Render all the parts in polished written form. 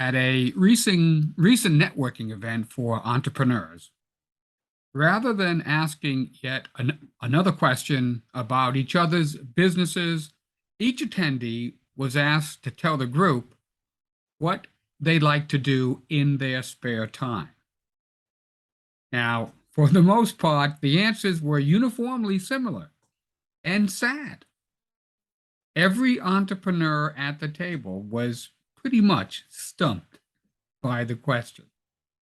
At a recent networking event for entrepreneurs, rather than asking yet another question about each other's businesses, each attendee was asked to tell the group what they like to do in their spare time. Now, for the most part, the answers were uniformly similar and sad. Every entrepreneur at the table was pretty much stumped by the question.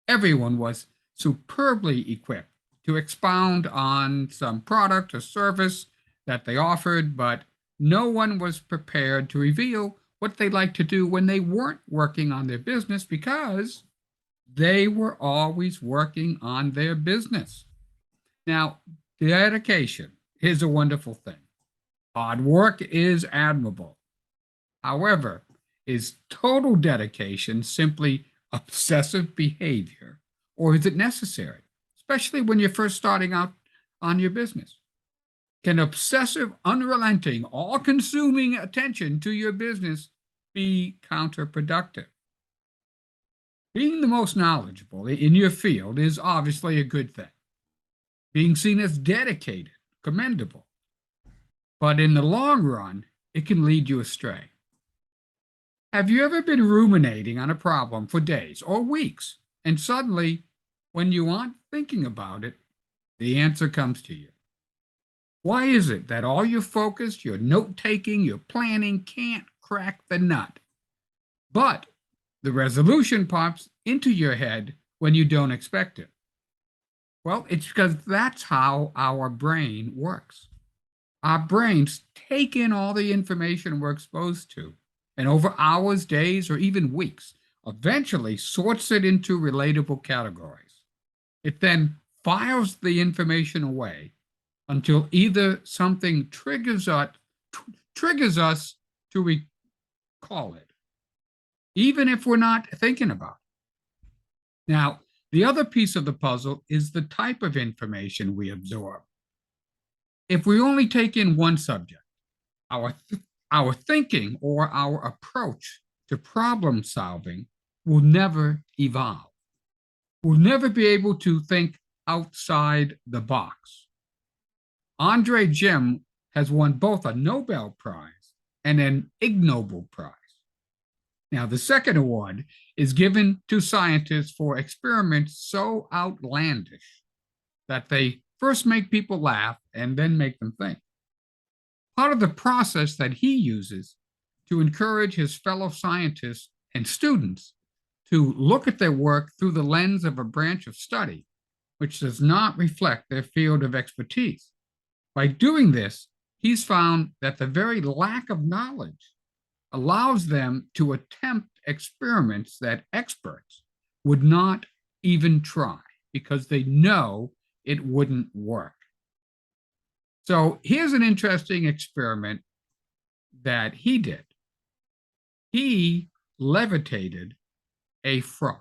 Everyone was superbly equipped to expound on some product or service that they offered, but no one was prepared to reveal what they liked to do when they weren't working on their business, because they were always working on their business. Now, dedication is a wonderful thing. Hard work is admirable. However, is total dedication simply obsessive behavior, or is it necessary, especially when you're first starting out on your business? Can obsessive, unrelenting, all-consuming attention to your business be counterproductive? Being the most knowledgeable in your field is obviously a good thing. Being seen as dedicated, commendable. But in the long run, it can lead you astray. Have you ever been ruminating on a problem for days or weeks, and suddenly, when you aren't thinking about it, the answer comes to you? Why is it that all your focus, your note-taking, your planning can't crack the nut, but the resolution pops into your head when you don't expect it? Well, it's because that's how our brain works. Our brains take in all the information we're exposed to, and over hours, days, or even weeks, eventually sorts it into relatable categories. It then files the information away until either something triggers us to recall it, even if we're not thinking about it. Now, the other piece of the puzzle is the type of information we absorb. If we only take in one subject, our thinking or our approach to problem solving will never evolve. We'll never be able to think outside the box. Andre Gim has won both a Nobel Prize and an Ig Nobel Prize. Now, the second award is given to scientists for experiments so outlandish that they first make people laugh and then make them think. Part of the process that he uses to encourage his fellow scientists and students to look at their work through the lens of a branch of study which does not reflect their field of expertise. By doing this, he's found that the very lack of knowledge allows them to attempt experiments that experts would not even try because they know it wouldn't work. So here's an interesting experiment that he did. He levitated a frog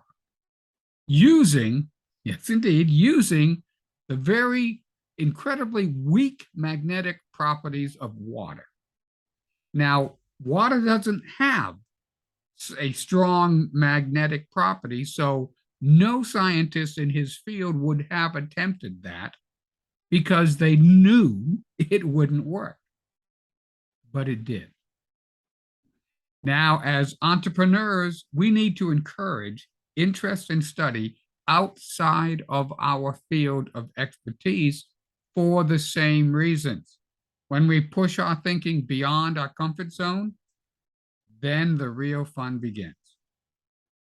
using, yes indeed, using the very incredibly weak magnetic properties of water. Now, water doesn't have a strong magnetic property, so no scientist in his field would have attempted that because they knew it wouldn't work. But it did. Now, as entrepreneurs, we need to encourage interest and study outside of our field of expertise for the same reasons. When we push our thinking beyond our comfort zone, then the real fun begins.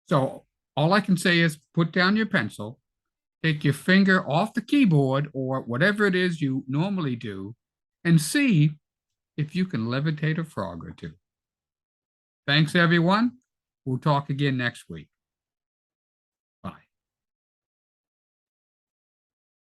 So all I can say is put down your pencil, take your finger off the keyboard or whatever it is you normally do, and see if you can levitate a frog or two. Thanks, everyone. We'll talk again next week.